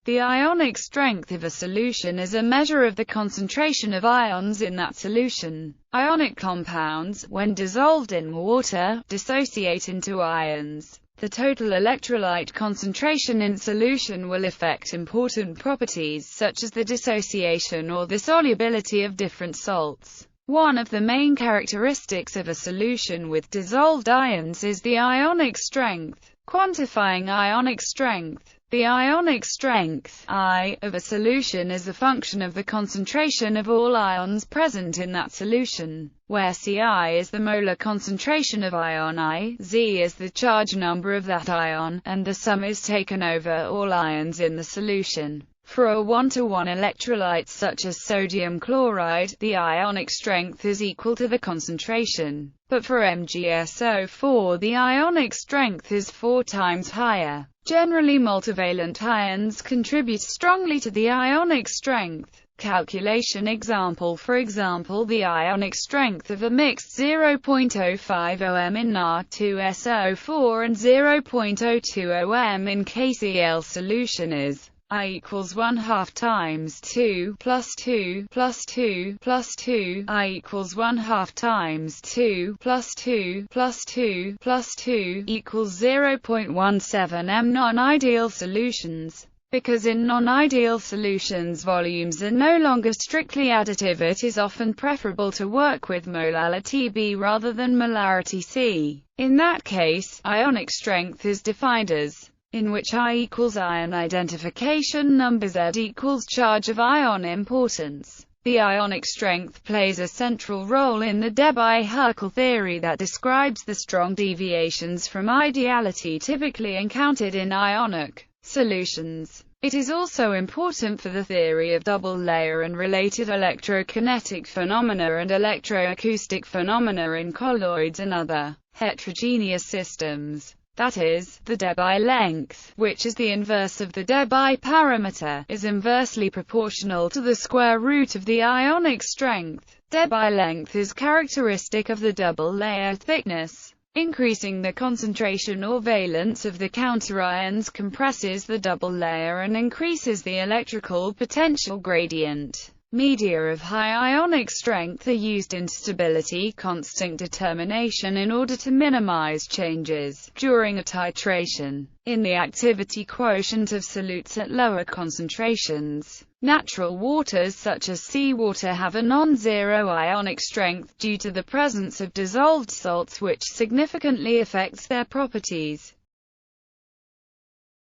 The ionic strength of a solution is a measure of the concentration of ions in that solution. Ionic compounds, when dissolved in water, dissociate into ions. The total electrolyte concentration in solution will affect important properties such as the dissociation or the solubility of different salts. One of the main characteristics of a solution with dissolved ions is the ionic strength. Quantifying ionic strength. The ionic strength, I, of a solution is a function of the concentration of all ions present in that solution, where Ci is the molar concentration of ion I, Z is the charge number of that ion, and the sum is taken over all ions in the solution. For a 1-to-1 electrolyte such as sodium chloride, the ionic strength is equal to the concentration. But for MgSO4 the ionic strength is 4 times higher. Generally multivalent ions contribute strongly to the ionic strength. Calculation example. For example, the ionic strength of a mixed 0.050 m in Na2SO4 and 0.020 m in KCl solution is I equals 1/2 times 2 plus 2 plus 2 plus 2. I equals 1/2 times 2 plus 2 plus 2 plus 2 equals 0.17 m. Non-ideal solutions. Because in non-ideal solutions volumes are no longer strictly additive, it is often preferable to work with molality B rather than molarity C. In that case, ionic strength is defined as in which I equals ion identification number, Z equals charge of ion importance. The ionic strength plays a central role in the Debye-Huckel theory that describes the strong deviations from ideality typically encountered in ionic solutions. It is also important for the theory of double layer and related electrokinetic phenomena and electroacoustic phenomena in colloids and other heterogeneous systems. That is, the Debye length, which is the inverse of the Debye parameter, is inversely proportional to the square root of the ionic strength. Debye length is characteristic of the double layer thickness. Increasing the concentration or valence of the counterions compresses the double layer and increases the electrical potential gradient. Media of high ionic strength are used in stability constant determination in order to minimize changes during a titration in the activity quotient of solutes at lower concentrations. Natural waters such as seawater have a non-zero ionic strength due to the presence of dissolved salts, which significantly affects their properties.